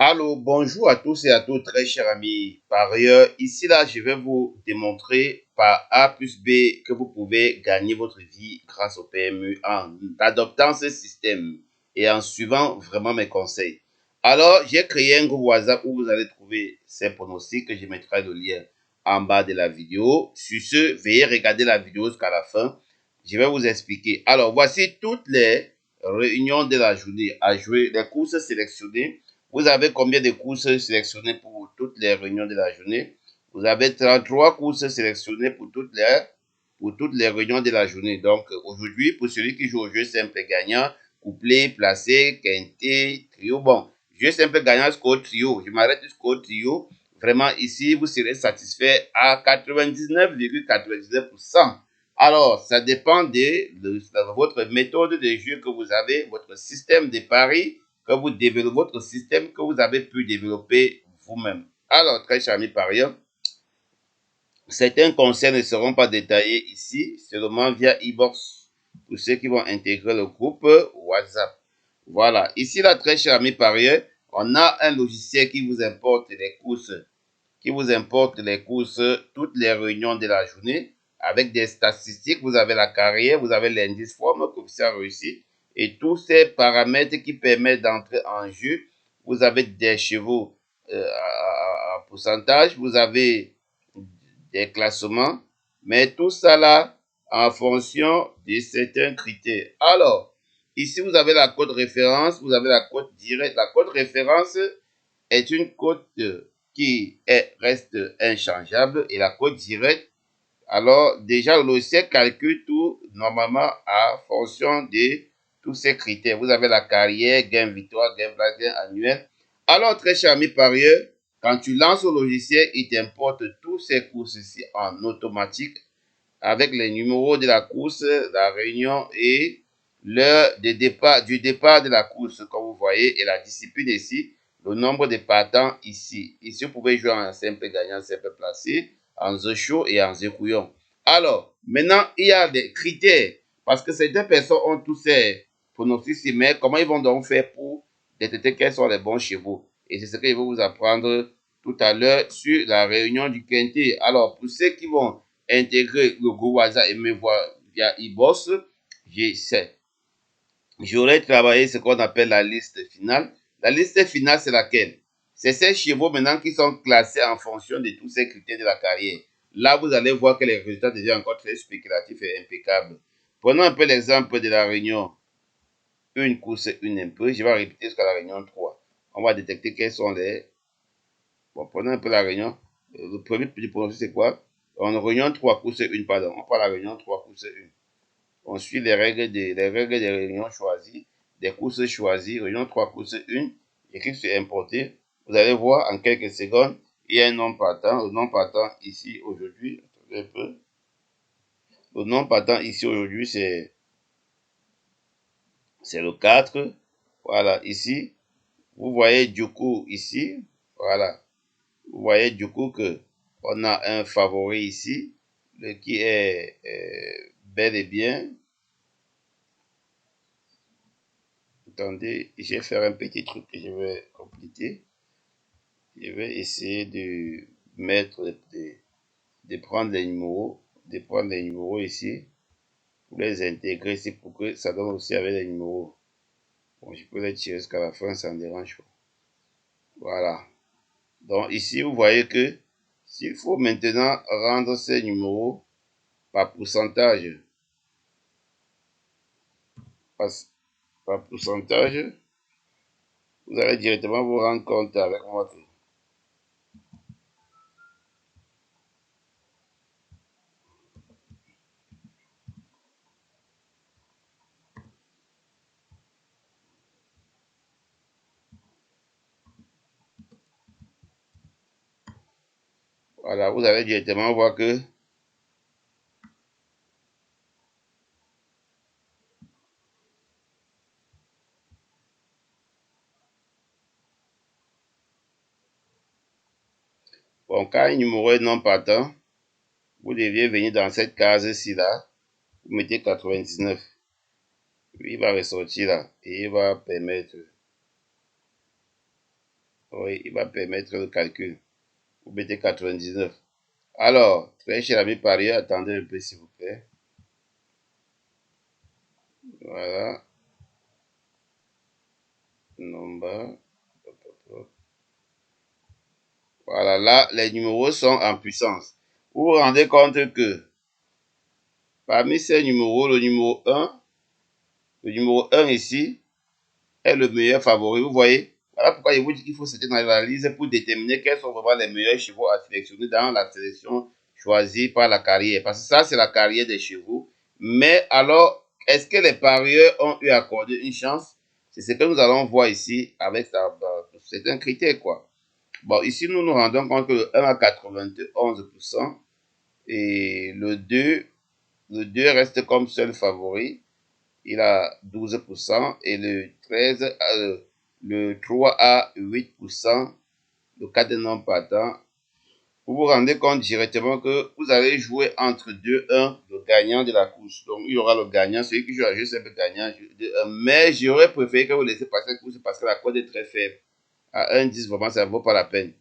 Allô, bonjour à tous et à toutes, très chers amis parieurs. Ici, là, je vais vous démontrer par A plus B que vous pouvez gagner votre vie grâce au PMU en adoptant ce système et en suivant vraiment mes conseils. Alors, j'ai créé un groupe WhatsApp où vous allez trouver ces pronostics que je mettrai le lien en bas de la vidéo. Sur ce, veuillez regarder la vidéo jusqu'à la fin. Je vais vous expliquer. Alors, voici toutes les réunions de la journée à jouer, les courses sélectionnées. Vous avez combien de courses sélectionnées pour toutes les réunions de la journée? Vous avez 33 courses sélectionnées pour toutes les réunions de la journée. Donc, aujourd'hui, pour celui qui joue au jeu simple gagnant, couplet, placé, quintet, trio, bon, jeu simple gagnant, score trio. Je m'arrête jusqu'au trio. Vraiment, ici, vous serez satisfait à 99,99%. Alors, ça dépend de votre méthode de jeu que vous avez, votre système de paris, que vous développez, votre système que vous avez pu développer vous-même. Alors, très chers amis parieurs, certains conseils ne seront pas détaillés ici, seulement via e-box pour ceux qui vont intégrer le groupe WhatsApp. Voilà. Ici, là, très chers amis parieurs, on a un logiciel qui vous importe les courses, toutes les réunions de la journée, avec des statistiques. Vous avez la carrière, vous avez l'indice forme, coefficient réussi, et tous ces paramètres qui permettent d'entrer en jeu. Vous avez des chevaux à pourcentage, vous avez des classements, mais tout ça là en fonction de certains critères. Alors, ici vous avez la cote référence, vous avez la cote directe. La cote référence est une cote reste inchangeable et la cote directe, alors déjà le logiciel calcule tout normalement à fonction de tous ces critères. Vous avez la carrière, gain victoire, gain place, gain annuel. Alors très cher ami parieur, quand tu lances le logiciel, il t'importe tous ces courses ici en automatique avec les numéros de la course, la réunion et l'heure de départ, du départ de la course, comme vous voyez, et la discipline ici, le nombre de partants ici. Ici, vous pouvez jouer en simple gagnant, simple placé, en The Show et en The Couillon. Alors, maintenant, il y a des critères, parce que ces deux personnes ont tous ces pronostics, mais comment ils vont donc faire pour détecter quels sont les bons chevaux? Et c'est ce que je vais vous apprendre tout à l'heure sur la réunion du quintet. Alors, pour ceux qui vont intégrer le groupe WhatsApp et me voir via e-boss, j'aurais travaillé ce qu'on appelle la liste finale. La liste finale, c'est laquelle? C'est ces chevaux maintenant qui sont classés en fonction de tous ces critères de la carrière. Là, vous allez voir que les résultats deviennent encore très spéculatifs et impeccables. Prenons un peu l'exemple de la réunion une course, une un peu. Je vais répéter jusqu'à la réunion 3. On va détecter quels sont les... Bon, prenons un peu la réunion. Le premier petit pronostic, c'est quoi? En réunion 3 courses 1, pardon. On prend la réunion 3 courses 1. On suit les règles des réunions choisies, des courses choisies, réunion 3 courses 1, et clique sur importer. Vous allez voir en quelques secondes, il y a un nom partant. Le nom partant ici aujourd'hui, attendez un peu. Le nom partant ici aujourd'hui, c'est le 4. Voilà, ici, vous voyez du coup ici, voilà. Vous voyez du coup que on a un favori ici, qui est bel et bien. Attendez, je vais faire un petit truc que je vais compléter. Je vais essayer de mettre, de prendre les numéros, ici, pour les intégrer ici, pour que ça donne aussi avec les numéros. Bon, je peux les tirer jusqu'à la fin, ça ne dérange pas. Voilà. Donc ici, vous voyez que s'il faut maintenant rendre ces numéros par pourcentage, par pourcentage, vous allez directement vous rendre compte avec votre... Voilà, vous allez directement voir que bon, quand un numéro est non partant, vous deviez venir dans cette case-ci là, vous mettez 99. Il va ressortir là et il va permettre Oui, il va permettre le calcul. Vous mettez 99. Alors, très cher ami parieur, attendez un peu s'il vous plaît. Voilà. Number. Voilà, là, les numéros sont en puissance. Vous vous rendez compte que parmi ces numéros, le numéro 1 ici, est le meilleur favori. Vous voyez, voilà pourquoi je vous dis qu'il faut c'était dans l'analyse pour déterminer quels sont vraiment les meilleurs chevaux à sélectionner dans la sélection choisie par la carrière. Parce que ça, c'est la carrière des chevaux. Mais alors, est-ce que les parieurs ont eu accordé une chance? C'est ce que nous allons voir ici avec certains critères, quoi. Bon, ici, nous nous rendons compte que le 1 à 91% et le 2 reste comme seul favori. Il a 12% et le 3 a 8%, le 4 non partant. Vous vous rendez compte directement que vous allez jouer entre 2-1, le gagnant de la course. Donc, il y aura le gagnant, celui qui joue à jeu simple gagnant, 2-1. Mais j'aurais préféré que vous laissez passer la course parce que la cote est très faible. À 1-10, vraiment, ça ne vaut pas la peine.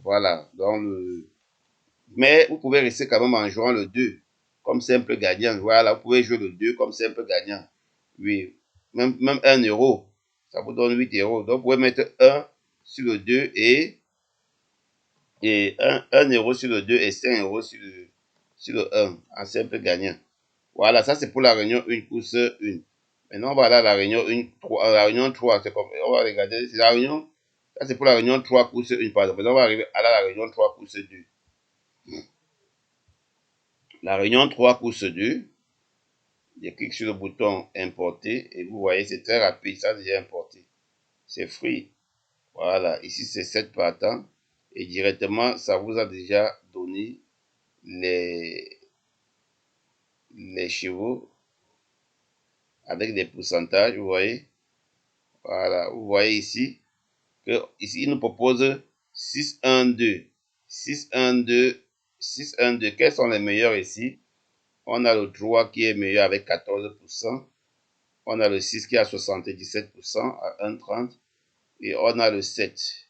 Voilà. Donc, mais vous pouvez rester quand même en jouant le 2 comme simple gagnant. Voilà, vous pouvez jouer le 2 comme simple gagnant. Oui, même 1 euro, ça vous donne 8 euros. Donc, vous pouvez mettre 1 sur le 2 et 1 euro sur le 2 et 5 euros sur le 1 en simple gagnant. Voilà, ça c'est pour la réunion 1, course 1. Maintenant, on va aller à la réunion 1, 3, la réunion 3, c'est comme, on va regarder, c'est la réunion, ça c'est pour la réunion 3, course 1, pardon. Maintenant, on va arriver à la réunion 3, course 2. La réunion 3, course 2, je clique sur le bouton importer et vous voyez, c'est très rapide, ça déjà importé. C'est free. Voilà, ici c'est 7 partants et directement, ça vous a déjà donné les chevaux avec des pourcentages, vous voyez. Voilà, vous voyez ici que ici il nous propose 6, 1, 2, 6, 1, 2, 6, 1, 2. Quels sont les meilleurs ici? On a le 3 qui est meilleur avec 14%. On a le 6 qui a 77% à 1,30 et on a le 7.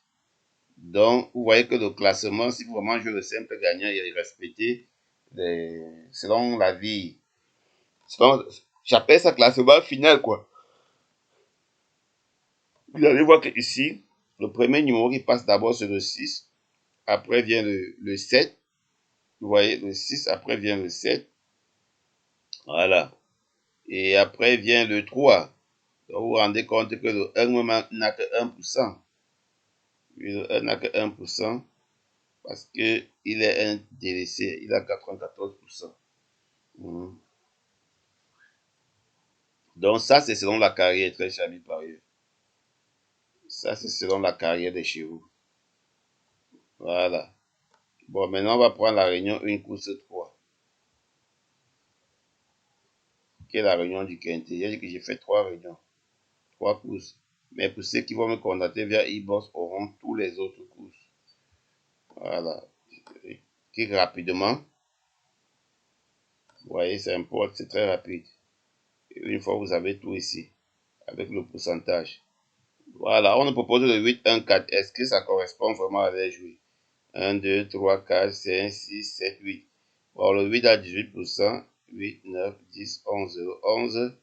Donc, vous voyez que le classement, si vous vraiment jouez le simple gagnant, il est respecté selon la vie. J'appelle ça classement final, quoi. Vous allez voir que ici, le premier numéro qui passe d'abord, c'est le 6. Après vient le 7. Vous voyez, le 6, après vient le 7. Voilà. Et après vient le 3. Donc, vous vous rendez compte que le 1 n'a que 1%. Le 1 n'a que 1% parce qu'il est un délaissé. Il a 94%. Donc, ça, c'est selon la carrière, très cher ami parieur. Ça, c'est selon la carrière des chevaux. Voilà. Bon, maintenant, on va prendre la réunion 1, course 3. Qui est la réunion du quintet. J'ai dit que j'ai fait 3 réunions, 3 courses. Mais pour ceux qui vont me contacter via e-box auront tous les autres courses. Voilà. Clique rapidement. Vous voyez, c'est importe, c'est très rapide. Et une fois, vous avez tout ici, avec le pourcentage. Voilà, on nous propose le 8, 1, 4. Est-ce que ça correspond vraiment à les jouer? 1, 2, 3, 4, 5, 6, 7, 8. Bon, le 8 à 18%, 8, 9, 10, 11, 11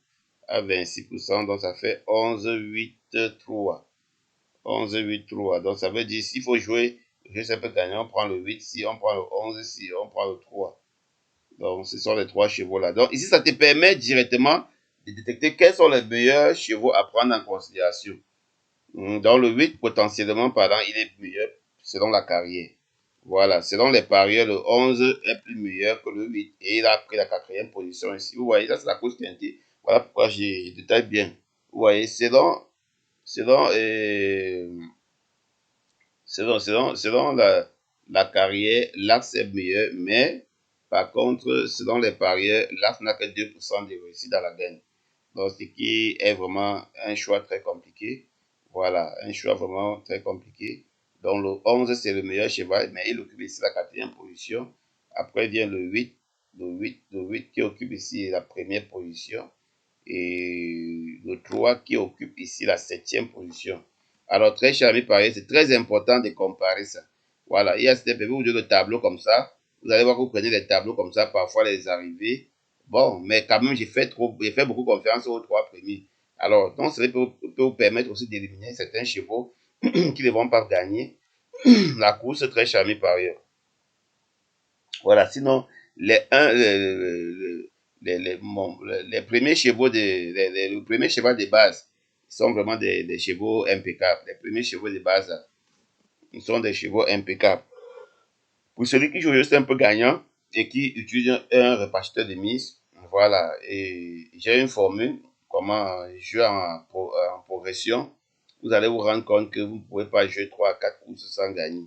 à 26%, donc ça fait 11, 8, 3. 11, 8, 3. Donc ça veut dire s'il faut jouer, je sais pas gagner, on prend le 8, si on prend le 11, si on prend le 3. Donc ce sont les 3 chevaux là. Donc ici, ça te permet directement de détecter quels sont les meilleurs chevaux à prendre en considération. Dans le 8, potentiellement parlant, il est meilleur selon la carrière. Voilà, selon les parieurs, le 11 est plus meilleur que le 8. Et il a pris la quatrième position ici. Vous voyez, ça c'est la course quintée. Voilà pourquoi j'ai détaillé bien. Vous voyez, selon, selon la carrière, l'axe est meilleur. Mais, par contre, selon les parieurs, l'axe n'a que 2% de réussite dans la gagne. Donc, ce qui est vraiment un choix très compliqué. Voilà, un choix vraiment très compliqué. Donc, le 11, c'est le meilleur cheval, mais il occupe ici la quatrième position. Après vient le 8, le 8 qui occupe ici la première position. Et le 3 qui occupe ici la septième position. Alors, très cher ami parieur, c'est très important de comparer ça. Voilà, il y a cette vous de tableau comme ça. Vous allez voir que vous prenez les tableaux comme ça, parfois les arrivées. Bon, mais quand même, j'ai fait beaucoup confiance aux trois premiers. Alors, donc, ça peut vous permettre aussi d'éliminer certains chevaux qui ne vont pas gagner la course, très cher ami parieur. Voilà, sinon, les, un, les premiers chevaux le premier cheval de base sont vraiment des chevaux impeccables. Les premiers chevaux de base sont des chevaux impeccables. Pour celui qui joue juste un peu gagnant et qui utilise un répartiteur de mise, voilà, et j'ai une formule, comment jouer en progression. Vous allez vous rendre compte que vous ne pouvez pas jouer 3 à 4 courses sans gagner.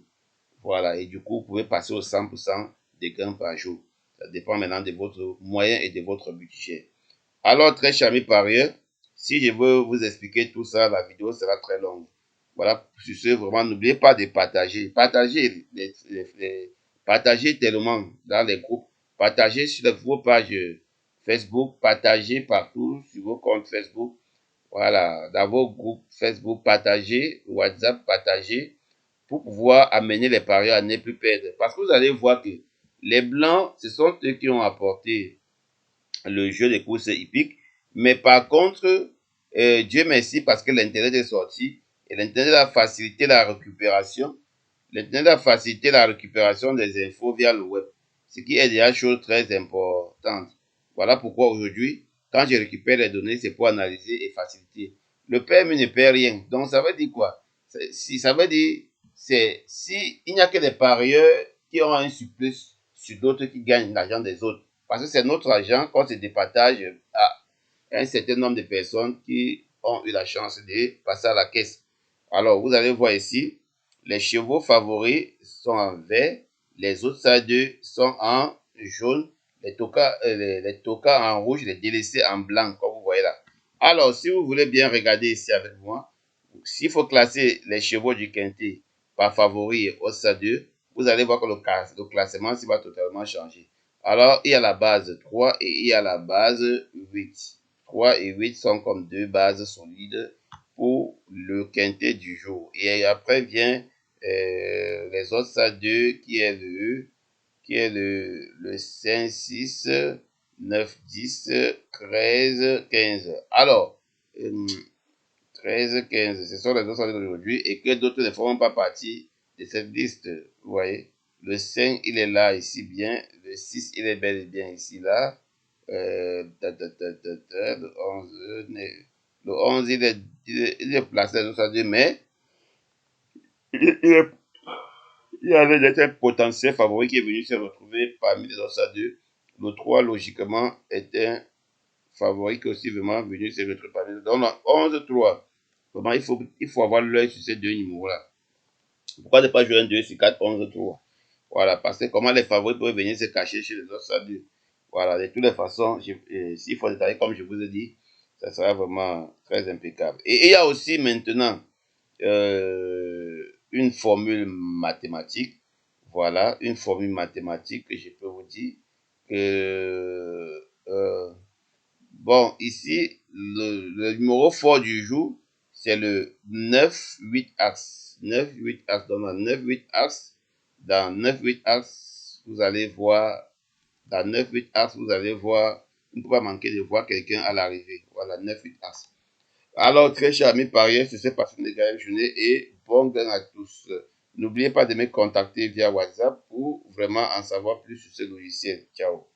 Voilà, et du coup, vous pouvez passer au 100% des gains par jour. Ça dépend maintenant de votre moyen et de votre budget. Alors, très chers amis parieurs, si je veux vous expliquer tout ça, la vidéo sera très longue. Voilà, sur ce, vraiment, n'oubliez pas de partager. Partagez tellement dans les groupes. Partagez sur vos pages Facebook. Partagez partout sur vos comptes Facebook. Voilà, dans vos groupes Facebook, partagez. WhatsApp, partagez pour pouvoir amener les parieurs à ne plus perdre. Parce que vous allez voir que les blancs, ce sont eux qui ont apporté le jeu des courses hippiques. Mais par contre, Dieu merci parce que l'Internet est sorti et l'Internet a facilité la récupération. L'Internet a facilité la récupération des infos via le web, ce qui est déjà chose très importante. Voilà pourquoi aujourd'hui, quand je récupère les données, c'est pour analyser et faciliter. Le PMU ne perd rien. Donc, ça veut dire quoi? Ça veut dire, si il n'y a que des parieurs qui ont un surplus sur d'autres qui gagnent l'argent des autres. Parce que c'est notre argent qu'on se départage à un certain nombre de personnes qui ont eu la chance de passer à la caisse. Alors, vous allez voir ici, les chevaux favoris sont en vert, les autres stades sont en jaune, les tokas en rouge, les délaissés en blanc, comme vous voyez là. Alors, si vous voulez bien regarder ici avec moi, s'il faut classer les chevaux du quintet par favoris au stade 2, vous allez voir que le classement va totalement changer. Alors, il y a la base 3 et il y a la base 8. 3 et 8 sont comme deux bases solides pour le quintet du jour. Et après vient les autres stades 2 qui est le 5, 6, 9, 10, 13, 15. Alors, 13, 15, ce sont les autres stades d'aujourd'hui et que d'autres ne feront pas partie de cette liste. Vous voyez, le 5, il est là, ici bien. Le 6, il est bel et bien ici, là. Le 11, le 11 il est placé dans sa mais il y avait des potentiels favoris qui est venu se retrouver parmi les autres deux. Le 3, logiquement, est un favori qui est aussi vraiment venu se retrouver parmi les autres. Donc, 11-3. Vraiment, il faut avoir l'œil sur ces deux numéros-là. Pourquoi ne pas jouer un 2 sur 4, 11-3? Voilà, parce que comment les favoris peuvent venir se cacher chez les autres deux. Voilà, de toutes les façons, s'il faut détailler, comme je vous ai dit, ça sera vraiment très impeccable. Et il y a aussi maintenant une formule mathématique. Voilà, une formule mathématique que je peux vous dire que, bon, ici, le numéro fort du jour, c'est le 9-8 axe. 9-8 axe. Donc, dans 9-8 axe, vous allez voir, dans 9-8 axe, vous allez voir, vous ne pouvez pas manquer de voir quelqu'un à l'arrivée. Voilà, 9-8 axe. Alors, très chers amis parieurs, c'est ce passé de gagne journée et bon gain à tous. N'oubliez pas de me contacter via WhatsApp pour vraiment en savoir plus sur ce logiciel. Ciao.